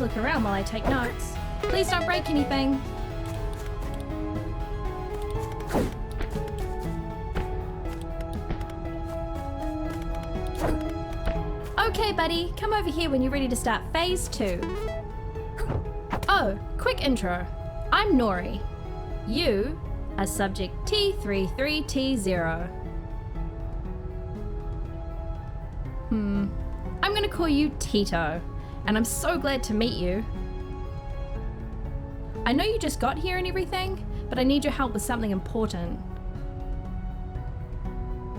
look around while I take notes. Please don't break anything. Okay, buddy, come over here when you're ready to start phase 2. Oh, quick intro. I'm Nori. You are subject T33T0. I'm gonna call you Teeto, and I'm so glad to meet you. I know you just got here and everything, but I need your help with something important.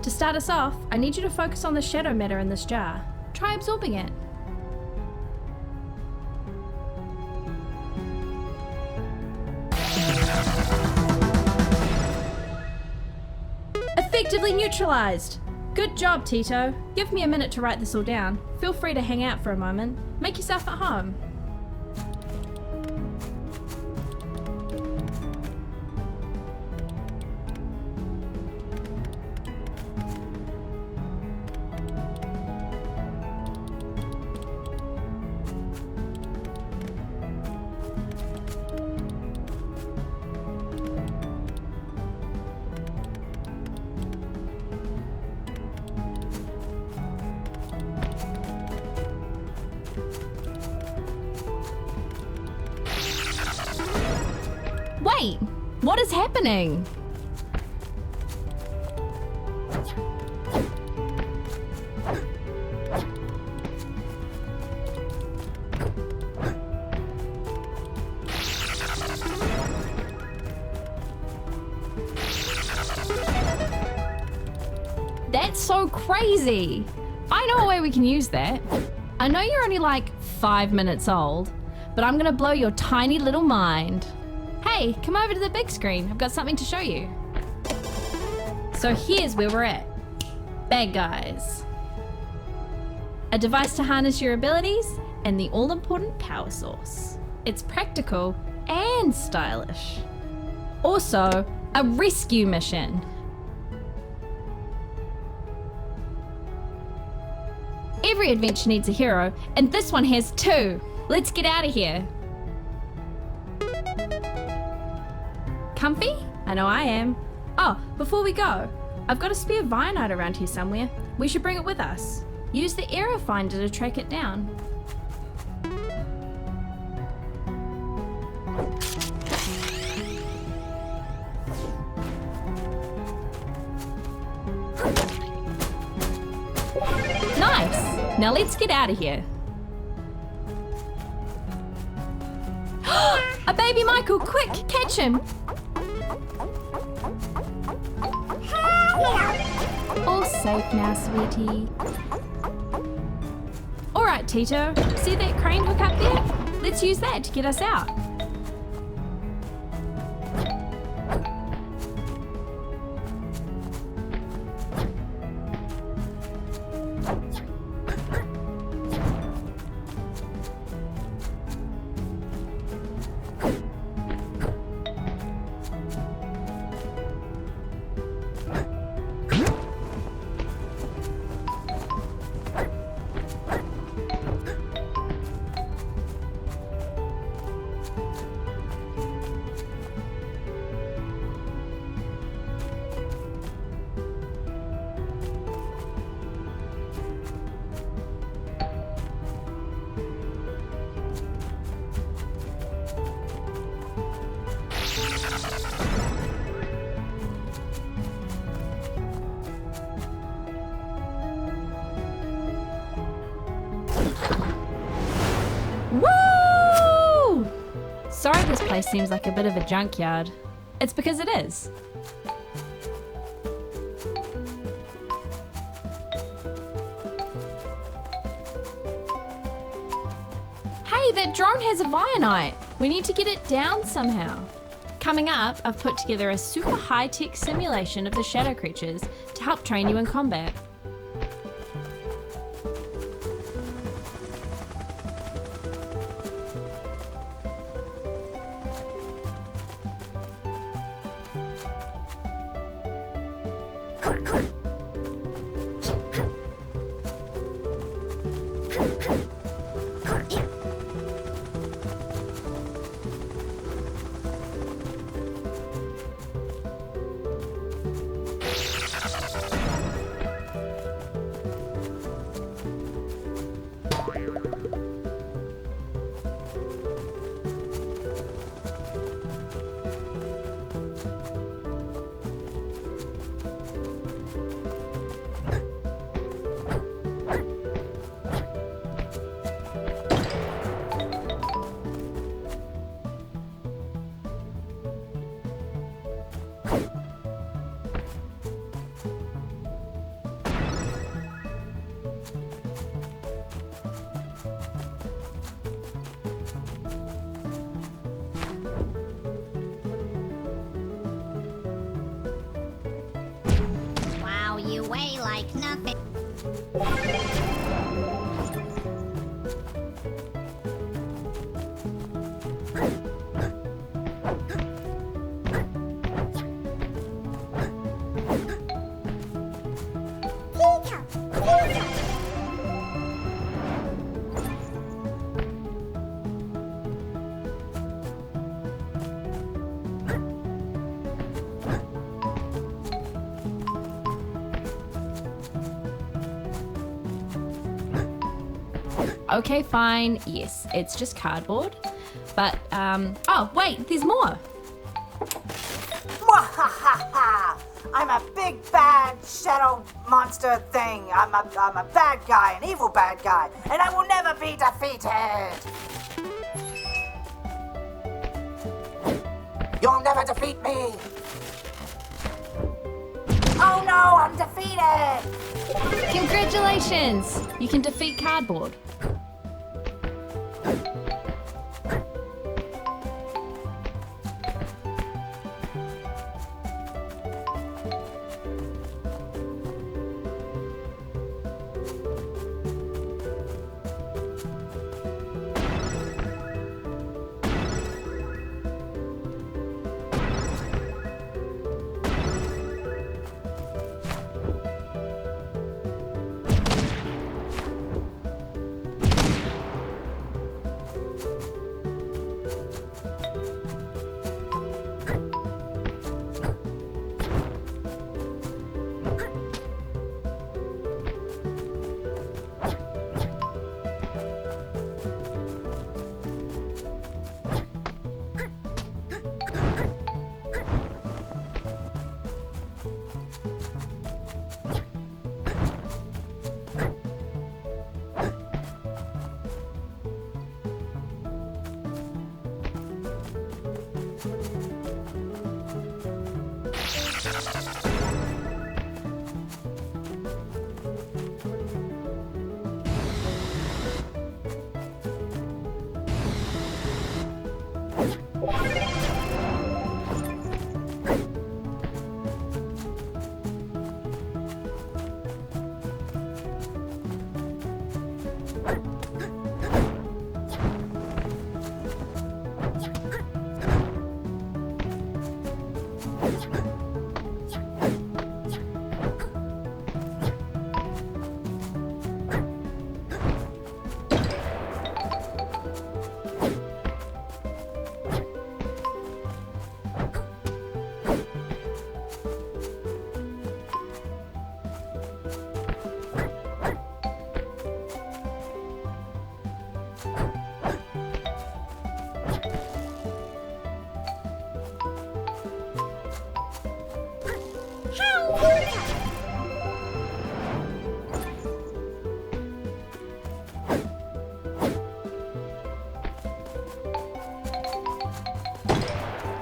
To start us off, I need you to focus on the shadow matter in this jar. Try absorbing it. Effectively neutralized! Good job, Teeto. Give me a minute to write this all down. Feel free to hang out for a moment. Make yourself at home. Wait, what is happening? That's so crazy. I know a way we can use that. I know you're only like 5 minutes old, but I'm gonna blow your tiny little mind. Hey, come over to the big screen. I've got something to show you. So here's where we're at. Bad guys. A device to harness your abilities and the all-important power source. It's practical and stylish. Also, a rescue mission. Every adventure needs a hero, and this one has 2. Let's get out of here. Comfy? I know I am. Oh, before we go, I've got a spare Vionite around here somewhere. We should bring it with us. Use the arrow finder to track it down. Nice! Now let's get out of here. A baby Michael, quick, catch him! All safe now, sweetie. Alright, Teeto, see that crane hook up there? Let's use that to get us out. Woo! Sorry this place seems like a bit of a junkyard. It's because it is. Hey, that drone has a Vionite. We need to get it down somehow. Coming up, I've put together a super high-tech simulation of the shadow creatures to help train you in combat. Wow, you weigh like nothing. Teeto, Teeto. Okay, fine. Yes, it's just cardboard. But, oh, wait, there's more. Mwahaha! I'm a big bad shadow monster thing. I'm a bad guy, an evil bad guy, and I will never be defeated. You'll never defeat me. Oh no, I'm defeated. Congratulations! You can defeat cardboard.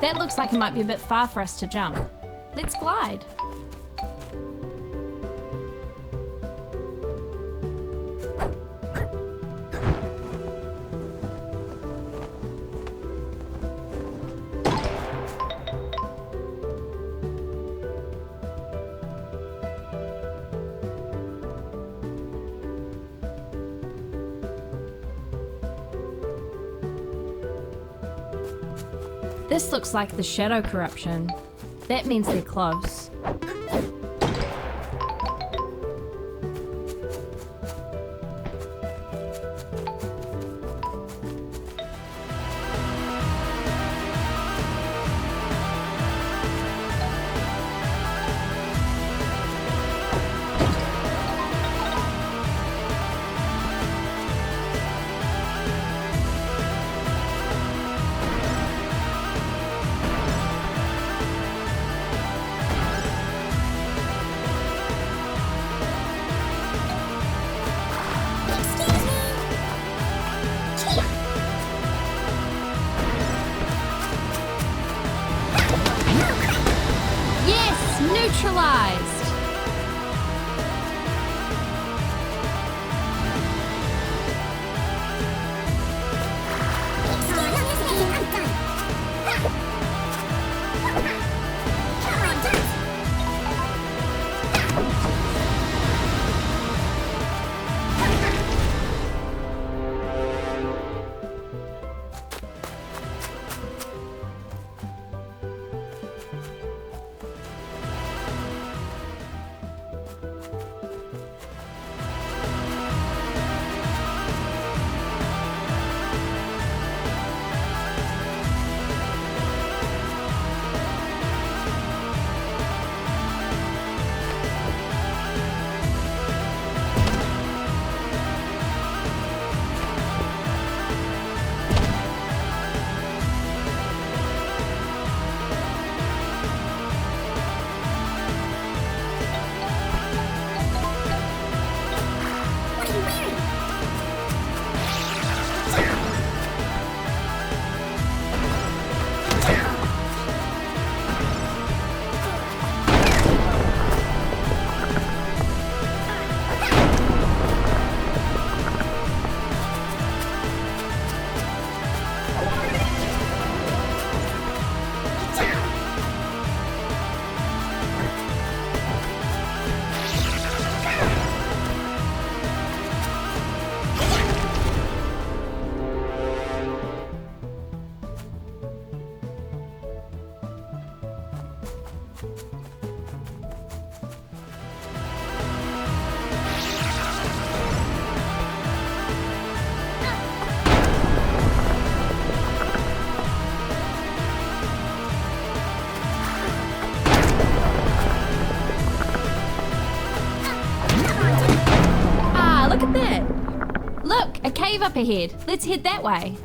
That looks like it might be a bit far for us to jump. Let's glide. This looks like the shadow corruption. That means they're close. neutralized. Look, a cave up ahead. Let's head that way.